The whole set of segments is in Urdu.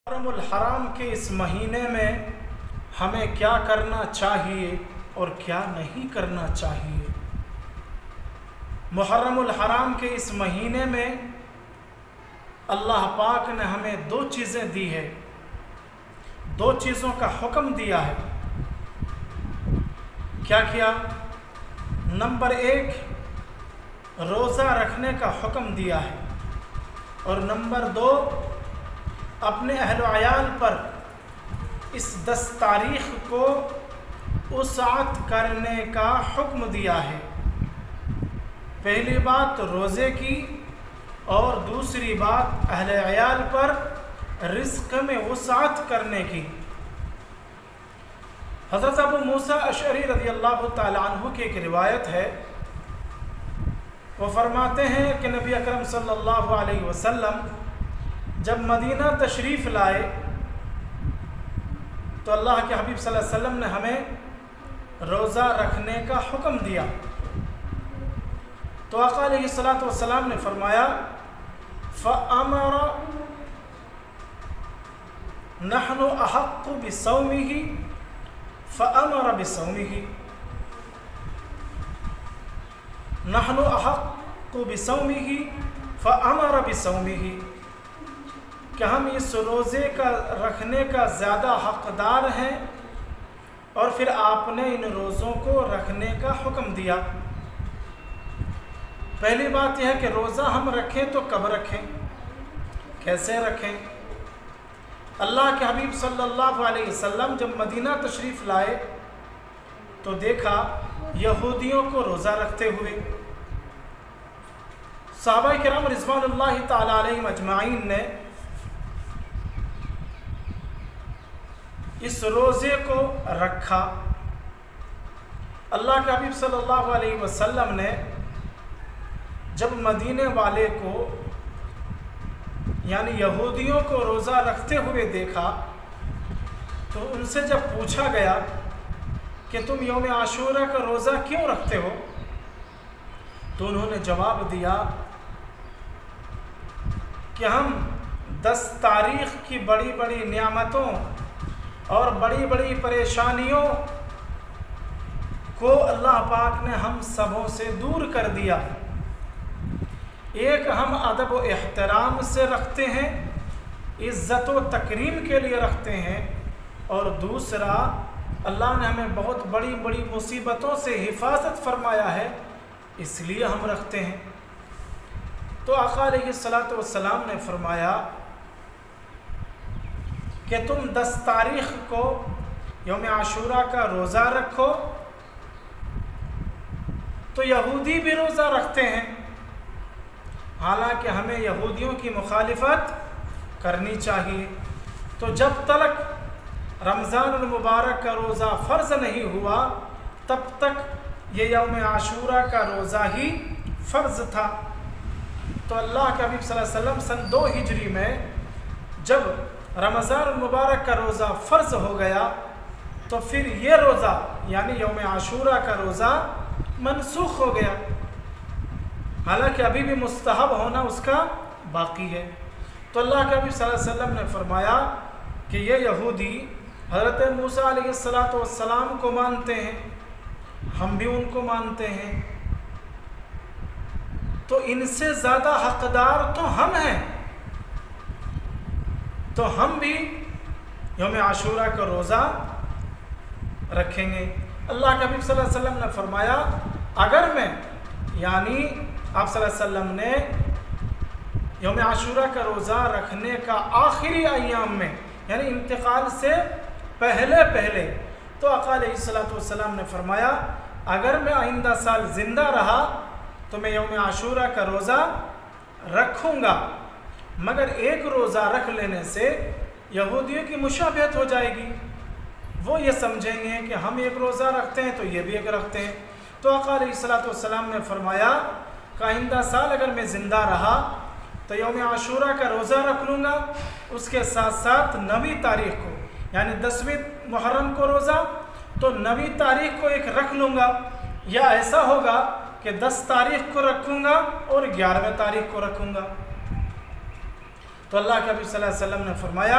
محرم الحرام کے اس مہینے میں ہمیں کیا کرنا چاہیے اور کیا نہیں کرنا چاہیے۔ محرم الحرام کے اس مہینے میں اللہ پاک نے ہمیں دو چیزیں دی ہے، دو چیزوں کا حکم دیا ہے۔ کیا کیا؟ نمبر 1 روزہ رکھنے کا حکم دیا ہے، اور نمبر 2 اپنے اہل و عیال پر اس 10 تاریخ کو وسعت کرنے کا حکم دیا ہے۔ پہلی بات روزے کی، اور دوسری بات اہل عیال پر رزق میں وسعت کرنے کی۔ حضرت ابو موسیٰ اشعری رضی اللہ تعالیٰ عنہ کی ایک روایت ہے، وہ فرماتے ہیں کہ نبی اکرم صلی اللہ علیہ وسلم جب مدینہ تشریف لائے تو اللہ کے حبیب صلی اللہ علیہ وسلم نے ہمیں روزہ رکھنے کا حکم دیا۔ تو آقا علیہ الصلوۃ والسلام نے فرمایا فَأَمَرَ نَحْنُ أَحَقُّ بِصَوْمِهِ فَأَمَرَ بِصَوْمِهِ نَحْنُ أَحَقُّ بِصَوْمِهِ فَأَمَرَ بِصَوْمِهِ کہ ہم اس روزے کا رکھنے کا زیادہ حقدار ہیں، اور پھر آپ نے ان روزوں کو رکھنے کا حکم دیا۔ پہلی بات یہ ہے کہ روزہ ہم رکھیں تو کب رکھیں، کیسے رکھیں۔ اللہ کے حبیب صلی اللہ علیہ وسلم جب مدینہ تشریف لائے تو دیکھا یہودیوں کو روزہ رکھتے ہوئے۔ صحابہ کرام رضوان اللہ تعالی علیہم اجمعین نے اس روزے کو رکھا۔ اللہ کے حبیب صلی اللہ علیہ وسلم نے جب مدینے والے کو یعنی یہودیوں کو روزہ رکھتے ہوئے دیکھا تو ان سے جب پوچھا گیا کہ تم یوم عاشورہ کا روزہ کیوں رکھتے ہو، تو انہوں نے جواب دیا کہ ہم 10 تاریخ کی بڑی بڑی نعمتوں اور بڑی بڑی پریشانیوں کو اللہ پاک نے ہم سبوں سے دور کر دیا۔ ایک ہم ادب و احترام سے رکھتے ہیں، عزت و تکریم کے لیے رکھتے ہیں، اور دوسرا اللہ نے ہمیں بہت بڑی بڑی مصیبتوں سے حفاظت فرمایا ہے، اس لیے ہم رکھتے ہیں۔ تو آقا علیہ الصلوۃ والسلام نے فرمایا کہ تم 10 تاریخ کو یوم عاشورہ کا روزہ رکھو، تو یہودی بھی روزہ رکھتے ہیں، حالانکہ ہمیں یہودیوں کی مخالفت کرنی چاہیے۔ تو جب تک رمضان المبارک کا روزہ فرض نہیں ہوا تب تک یہ یوم عاشورہ کا روزہ ہی فرض تھا۔ تو اللہ کے حبیب صلی اللہ علیہ وسلم سن 2 ہجری میں جب رمضان المبارک کا روزہ فرض ہو گیا تو پھر یہ روزہ یعنی یوم عاشورہ کا روزہ منسوخ ہو گیا، حالانکہ ابھی بھی مستحب ہونا اس کا باقی ہے۔ تو اللہ کے نبی صلی اللہ علیہ وسلم نے فرمایا کہ یہ یہودی حضرت موسیٰ علیہ السلام کو مانتے ہیں، ہم بھی ان کو مانتے ہیں، تو ان سے زیادہ حقدار تو ہم ہیں، تو ہم بھی یوم عاشورہ کا روزہ رکھیں گے۔ اللہ کے حبیب صلی اللہ علیہ وسلم نے فرمایا اگر میں یعنی آپ صلی اللہ علیہ وسلم نے یوم عاشورہ کا روزہ رکھنے کا آخری ایام میں یعنی انتقال سے پہلے تو آقا علیہ السلام نے فرمایا اگر میں آئندہ سال زندہ رہا تو میں یوم عاشورہ کا روزہ رکھوں گا، مگر ایک روزہ رکھ لینے سے یہودیوں کی مشابہت ہو جائے گی، وہ یہ سمجھیں گے کہ ہم ایک روزہ رکھتے ہیں تو یہ بھی ایک رکھتے ہیں۔ تو آقا علیہ السلام نے فرمایا کہ آئندہ سال اگر میں زندہ رہا تو یوم عاشورہ کا روزہ رکھ لوں گا، اس کے ساتھ ساتھ 9 تاریخ کو یعنی 10ویں محرم کو روزہ، تو 9 تاریخ کو ایک رکھ لوں گا، یا ایسا ہوگا کہ 10 تاریخ کو رکھوں گا اور 11ویں تاریخ کو رکھوں گا۔ تو اللہ کے نبی صلی اللہ علیہ وسلم نے فرمایا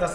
10